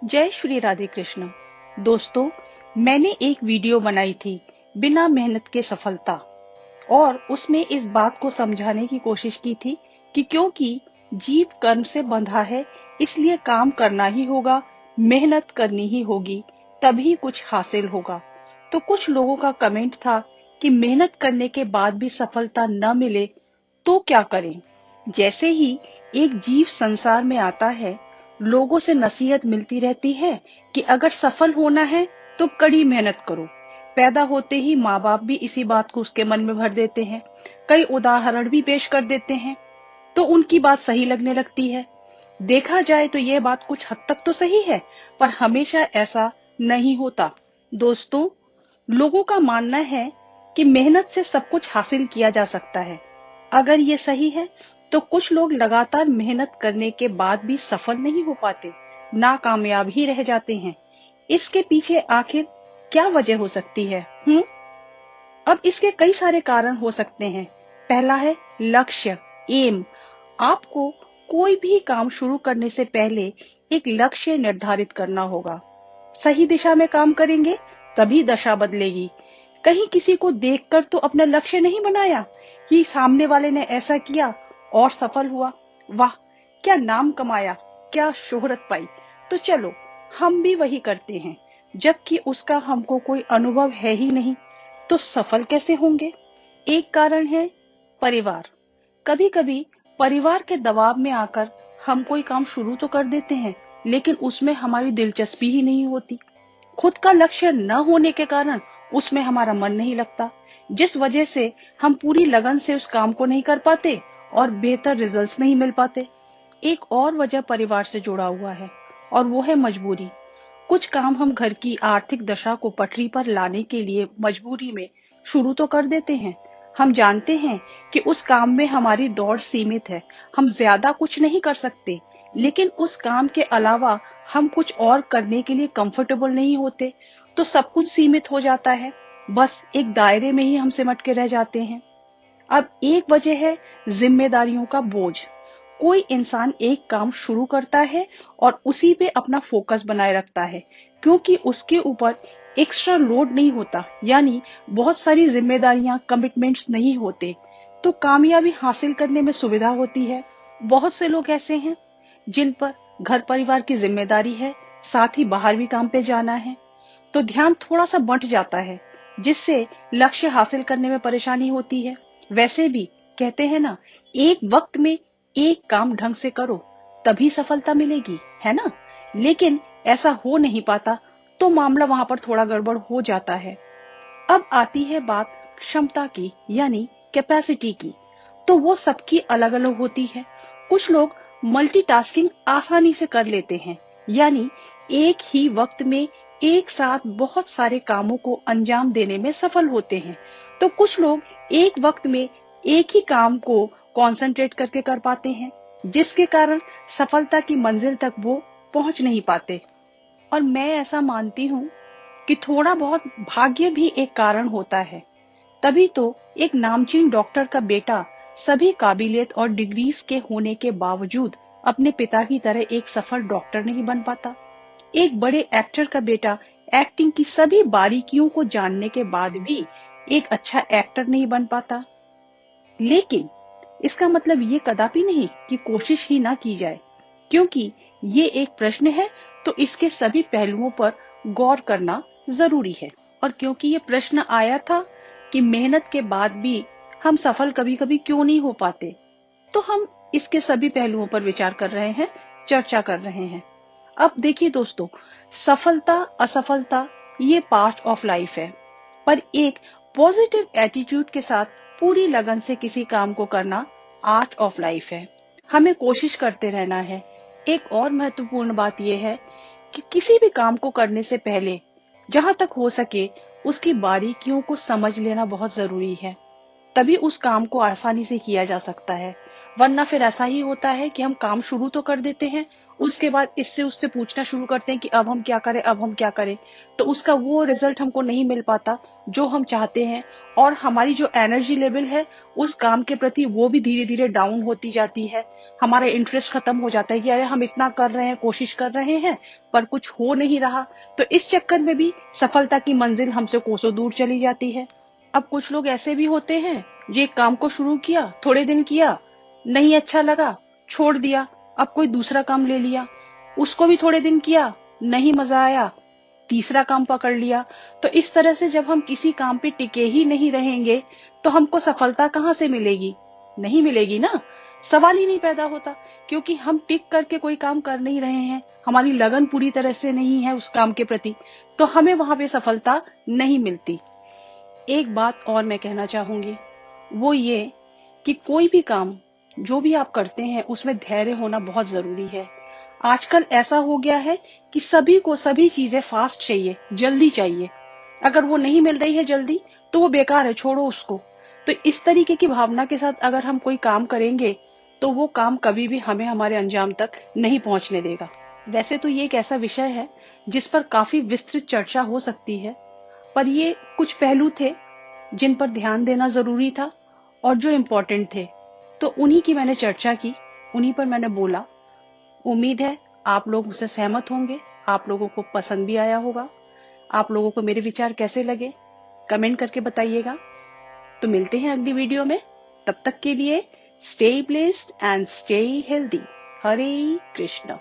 जय श्री राधे कृष्ण। दोस्तों, मैंने एक वीडियो बनाई थी बिना मेहनत के सफलता, और उसमें इस बात को समझाने की कोशिश की थी कि क्योंकि जीव कर्म से बंधा है, इसलिए काम करना ही होगा, मेहनत करनी ही होगी, तभी कुछ हासिल होगा। तो कुछ लोगों का कमेंट था कि मेहनत करने के बाद भी सफलता न मिले तो क्या करें। जैसे ही एक जीव संसार में आता है, लोगों से नसीहत मिलती रहती है कि अगर सफल होना है तो कड़ी मेहनत करो। पैदा होते ही माँ बाप भी इसी बात को उसके मन में भर देते हैं। कई उदाहरण भी पेश कर देते हैं, तो उनकी बात सही लगने लगती है। देखा जाए तो यह बात कुछ हद तक तो सही है, पर हमेशा ऐसा नहीं होता। दोस्तों, लोगों का मानना है कि मेहनत से सब कुछ हासिल किया जा सकता है। अगर ये सही है, तो कुछ लोग लगातार मेहनत करने के बाद भी सफल नहीं हो पाते, नाकामयाब ही रह जाते हैं। इसके पीछे आखिर क्या वजह हो सकती है? अब इसके कई सारे कारण हो सकते हैं। पहला है लक्ष्य, एम। आपको कोई भी काम शुरू करने से पहले एक लक्ष्य निर्धारित करना होगा। सही दिशा में काम करेंगे तभी दशा बदलेगी। कहीं किसी को देखकर तो अपना लक्ष्य नहीं बनाया कि सामने वाले ने ऐसा किया और सफल हुआ, वाह क्या नाम कमाया, क्या शोहरत पाई, तो चलो हम भी वही करते हैं, जबकि उसका हमको कोई अनुभव है ही नहीं, तो सफल कैसे होंगे? एक कारण है परिवार। कभी कभी परिवार के दबाव में आकर हम कोई काम शुरू तो कर देते हैं, लेकिन उसमें हमारी दिलचस्पी ही नहीं होती। खुद का लक्ष्य न होने के कारण उसमें हमारा मन नहीं लगता, जिस वजह से हम पूरी लगन से उस काम को नहीं कर पाते और बेहतर रिजल्ट्स नहीं मिल पाते। एक और वजह परिवार से जुड़ा हुआ है, और वो है मजबूरी। कुछ काम हम घर की आर्थिक दशा को पटरी पर लाने के लिए मजबूरी में शुरू तो कर देते हैं। हम जानते हैं कि उस काम में हमारी दौड़ सीमित है, हम ज्यादा कुछ नहीं कर सकते, लेकिन उस काम के अलावा हम कुछ और करने के लिए कंफर्टेबल नहीं होते, तो सब कुछ सीमित हो जाता है। बस एक दायरे में ही हम सिमट के रह जाते हैं। अब एक वजह है जिम्मेदारियों का बोझ। कोई इंसान एक काम शुरू करता है और उसी पे अपना फोकस बनाए रखता है, क्योंकि उसके ऊपर एक्स्ट्रा लोड नहीं होता, यानी बहुत सारी जिम्मेदारियां, कमिटमेंट्स नहीं होते, तो कामयाबी हासिल करने में सुविधा होती है। बहुत से लोग ऐसे हैं जिन पर घर परिवार की जिम्मेदारी है, साथ ही बाहर भी काम पे जाना है, तो ध्यान थोड़ा सा बंट जाता है, जिससे लक्ष्य हासिल करने में परेशानी होती है। वैसे भी कहते हैं ना, एक वक्त में एक काम ढंग से करो तभी सफलता मिलेगी, है ना? लेकिन ऐसा हो नहीं पाता, तो मामला वहां पर थोड़ा गड़बड़ हो जाता है। अब आती है बात क्षमता की, यानी कैपेसिटी की। तो वो सबकी अलग अलग होती है। कुछ लोग मल्टीटास्किंग आसानी से कर लेते हैं, यानी एक ही वक्त में एक साथ बहुत सारे कामों को अंजाम देने में सफल होते हैं। तो कुछ लोग एक वक्त में एक ही काम को कंसंट्रेट करके कर पाते हैं, जिसके कारण सफलता की मंजिल तक वो पहुंच नहीं पाते। और मैं ऐसा मानती हूँ कि थोड़ा बहुत भाग्य भी एक कारण होता है। तभी तो एक नामचीन डॉक्टर का बेटा सभी काबिलियत और डिग्रीज के होने के बावजूद अपने पिता की तरह एक सफल डॉक्टर नहीं बन पाता। एक बड़े एक्टर का बेटा एक्टिंग की सभी बारीकियों को जानने के बाद भी एक अच्छा एक्टर नहीं बन पाता। लेकिन इसका मतलब ये कदापि नहीं कि कोशिश ही ना की जाए, क्योंकि ये एक प्रश्न है, तो इसके सभी पहलुओं पर गौर करना जरूरी है। और क्योंकि ये प्रश्न आया था कि मेहनत के बाद भी हम सफल कभी कभी क्यों नहीं हो पाते, तो हम इसके सभी पहलुओं पर विचार कर रहे हैं, चर्चा कर रहे हैं। अब देखिए दोस्तों, सफलता असफलता ये पार्ट ऑफ लाइफ है, पर एक पॉजिटिव एटीट्यूड के साथ पूरी लगन से किसी काम को करना आर्ट ऑफ लाइफ है। हमें कोशिश करते रहना है। एक और महत्वपूर्ण बात यह है कि किसी भी काम को करने से पहले जहां तक हो सके उसकी बारीकियों को समझ लेना बहुत जरूरी है। तभी उस काम को आसानी से किया जा सकता है। वरना फिर ऐसा ही होता है कि हम काम शुरू तो कर देते हैं उसके बाद इससे उससे पूछना शुरू करते हैं कि अब हम क्या करें, अब हम क्या करें। तो उसका वो रिजल्ट हमको नहीं मिल पाता जो हम चाहते हैं, और हमारी जो एनर्जी लेवल है उस काम के प्रति वो भी धीरे धीरे डाउन होती जाती है। हमारा इंटरेस्ट खत्म हो जाता है कि अरे हम इतना कर रहे हैं, कोशिश कर रहे हैं, पर कुछ हो नहीं रहा। तो इस चक्कर में भी सफलता की मंजिल हमसे कोसों दूर चली जाती है। अब कुछ लोग ऐसे भी होते हैं जो एक काम को शुरू किया, थोड़े दिन किया, नहीं अच्छा लगा, छोड़ दिया, अब कोई दूसरा काम ले लिया, उसको भी थोड़े दिन किया, नहीं मजा आया, तीसरा काम पकड़ लिया। तो इस तरह से जब हम किसी काम पे टिके ही नहीं रहेंगे तो हमको सफलता कहाँ से मिलेगी? नहीं मिलेगी ना। सवाल ही नहीं पैदा होता, क्योंकि हम टिक करके कोई काम कर नहीं रहे हैं, हमारी लगन पूरी तरह से नहीं है उस काम के प्रति, तो हमें वहां पे सफलता नहीं मिलती। एक बात और मैं कहना चाहूंगी, वो ये कि कोई भी काम जो भी आप करते हैं उसमें धैर्य होना बहुत जरूरी है। आजकल ऐसा हो गया है कि सभी को सभी चीजें फास्ट चाहिए, जल्दी चाहिए। अगर वो नहीं मिल रही है जल्दी तो वो बेकार है, छोड़ो उसको। तो इस तरीके की भावना के साथ अगर हम कोई काम करेंगे तो वो काम कभी भी हमें हमारे अंजाम तक नहीं पहुंचने देगा। वैसे तो ये एक ऐसा विषय है जिस पर काफी विस्तृत चर्चा हो सकती है, पर ये कुछ पहलू थे जिन पर ध्यान देना जरूरी था और जो इम्पोर्टेंट थे, तो उन्हीं की मैंने चर्चा की, उन्हीं पर मैंने बोला। उम्मीद है आप लोग मुझसे सहमत होंगे, आप लोगों को पसंद भी आया होगा। आप लोगों को मेरे विचार कैसे लगे कमेंट करके बताइएगा। तो मिलते हैं अगली वीडियो में, तब तक के लिए stay blessed and stay healthy. Hare Krishna.